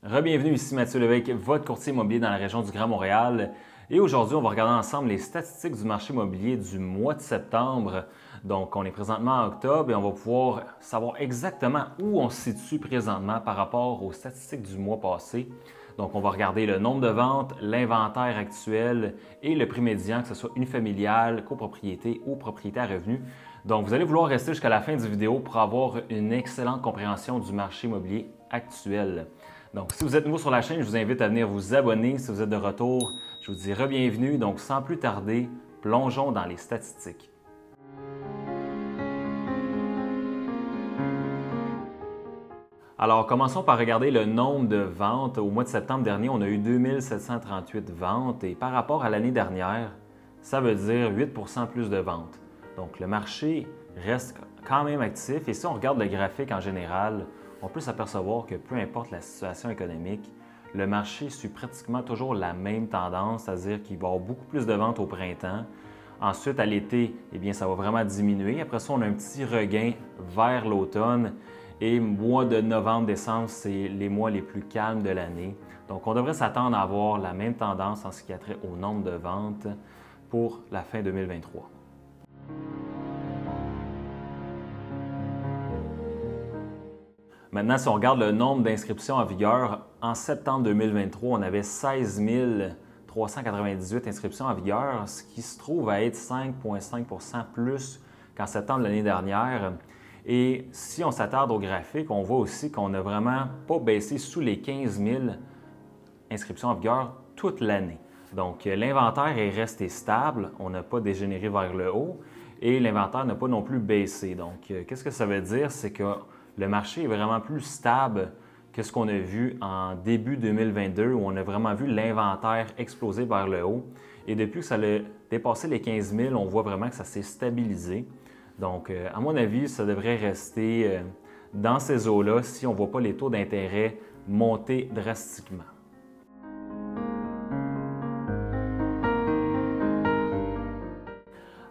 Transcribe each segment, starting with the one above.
Rebienvenue ici Mathieu Lévesque, votre courtier immobilier dans la région du Grand Montréal. Et aujourd'hui, on va regarder ensemble les statistiques du marché immobilier du mois de septembre. Donc, on est présentement en octobre et on va pouvoir savoir exactement où on se situe présentement par rapport aux statistiques du mois passé. Donc, on va regarder le nombre de ventes, l'inventaire actuel et le prix médian, que ce soit unifamilial, copropriété ou propriété à revenus. Donc, vous allez vouloir rester jusqu'à la fin du vidéo pour avoir une excellente compréhension du marché immobilier actuel. Donc, si vous êtes nouveau sur la chaîne, je vous invite à venir vous abonner. Si vous êtes de retour, je vous dis re-bienvenue. Donc, sans plus tarder, plongeons dans les statistiques. Alors, commençons par regarder le nombre de ventes. Au mois de septembre dernier, on a eu 2738 ventes et par rapport à l'année dernière, ça veut dire 8 % plus de ventes. Donc, le marché reste quand même actif et si on regarde le graphique en général, on peut s'apercevoir que peu importe la situation économique, le marché suit pratiquement toujours la même tendance, c'est-à-dire qu'il va y avoir beaucoup plus de ventes au printemps. Ensuite, à l'été, eh bien, ça va vraiment diminuer. Après ça, on a un petit regain vers l'automne. Et mois de novembre, décembre, c'est les mois les plus calmes de l'année. Donc, on devrait s'attendre à avoir la même tendance en ce qui a trait au nombre de ventes pour la fin 2023. Maintenant, si on regarde le nombre d'inscriptions en vigueur, en septembre 2023, on avait 16 398 inscriptions en vigueur, ce qui se trouve à être 5,5 % plus qu'en septembre de l'année dernière. Et si on s'attarde au graphique, on voit aussi qu'on n'a vraiment pas baissé sous les 15 000 inscriptions en vigueur toute l'année. Donc, l'inventaire est resté stable, on n'a pas dégénéré vers le haut et l'inventaire n'a pas non plus baissé. Donc, qu'est-ce que ça veut dire? C'est que le marché est vraiment plus stable que ce qu'on a vu en début 2022 où on a vraiment vu l'inventaire exploser vers le haut. Et depuis que ça a dépassé les 15 000, on voit vraiment que ça s'est stabilisé. Donc, à mon avis, ça devrait rester dans ces eaux-là si on ne voit pas les taux d'intérêt monter drastiquement.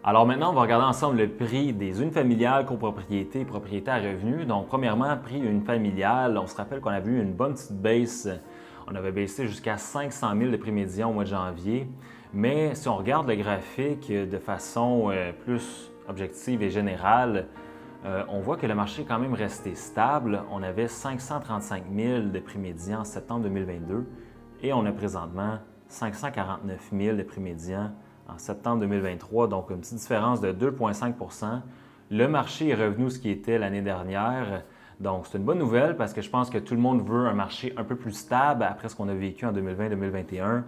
Alors maintenant, on va regarder ensemble le prix des unifamiliales, copropriétés et propriétés à revenus. Donc, premièrement, prix unifamilial, on se rappelle qu'on avait eu une bonne petite baisse. On avait baissé jusqu'à 500 000 de prix médian au mois de janvier. Mais si on regarde le graphique de façon plus objective et générale, on voit que le marché est quand même resté stable. On avait 535 000 de prix médian en septembre 2022 et on a présentement 549 000 de prix médian en septembre 2023, donc une petite différence de 2,5 %. Le marché est revenu ce qui était l'année dernière. Donc, c'est une bonne nouvelle parce que je pense que tout le monde veut un marché un peu plus stable après ce qu'on a vécu en 2020-2021.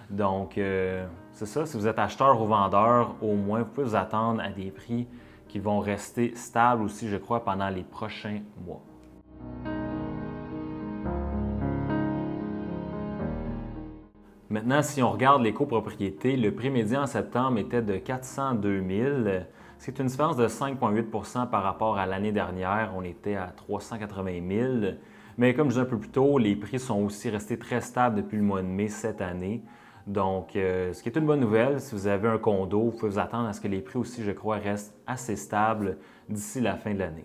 Donc, c'est ça, si vous êtes acheteur ou vendeur, au moins, vous pouvez vous attendre à des prix qui vont rester stables aussi, je crois, pendant les prochains mois. Maintenant, si on regarde les copropriétés, le prix médian en septembre était de 402 000. C'est une différence de 5,8 % par rapport à l'année dernière. On était à 380 000. Mais comme je disais un peu plus tôt, les prix sont aussi restés très stables depuis le mois de mai cette année. Donc, ce qui est une bonne nouvelle, si vous avez un condo, vous pouvez vous attendre à ce que les prix aussi, je crois, restent assez stables d'ici la fin de l'année.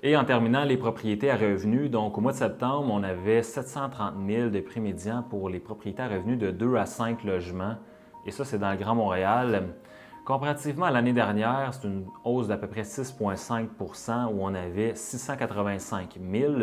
Et en terminant, les propriétés à revenus. Donc, au mois de septembre, on avait 730 000 de prix médian pour les propriétés à revenus de 2 à 5 logements. Et ça, c'est dans le Grand Montréal. Comparativement à l'année dernière, c'est une hausse d'à peu près 6,5 % où on avait 685 000.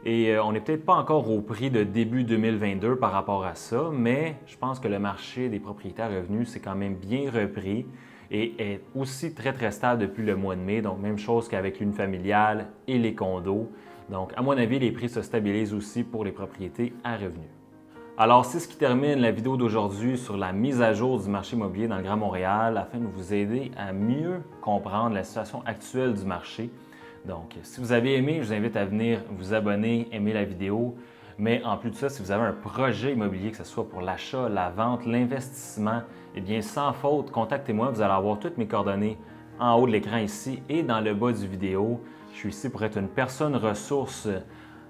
Et on n'est peut-être pas encore au prix de début 2022 par rapport à ça, mais je pense que le marché des propriétés à revenus s'est quand même bien repris et est aussi très, très stable depuis le mois de mai. Donc, même chose qu'avec l'unifamilial et les condos. Donc, à mon avis, les prix se stabilisent aussi pour les propriétés à revenus. Alors, c'est ce qui termine la vidéo d'aujourd'hui sur la mise à jour du marché immobilier dans le Grand Montréal afin de vous aider à mieux comprendre la situation actuelle du marché. Donc, si vous avez aimé, je vous invite à venir vous abonner, aimer la vidéo. Mais en plus de ça, si vous avez un projet immobilier, que ce soit pour l'achat, la vente, l'investissement, eh bien, sans faute, contactez-moi. Vous allez avoir toutes mes coordonnées en haut de l'écran ici et dans le bas du vidéo. Je suis ici pour être une personne ressource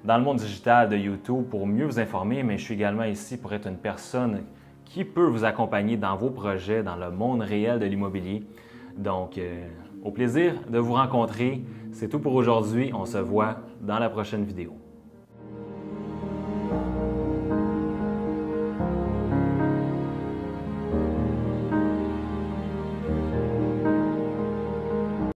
dans le monde digital de YouTube pour mieux vous informer, mais je suis également ici pour être une personne qui peut vous accompagner dans vos projets, dans le monde réel de l'immobilier. Donc, au plaisir de vous rencontrer. C'est tout pour aujourd'hui. On se voit dans la prochaine vidéo.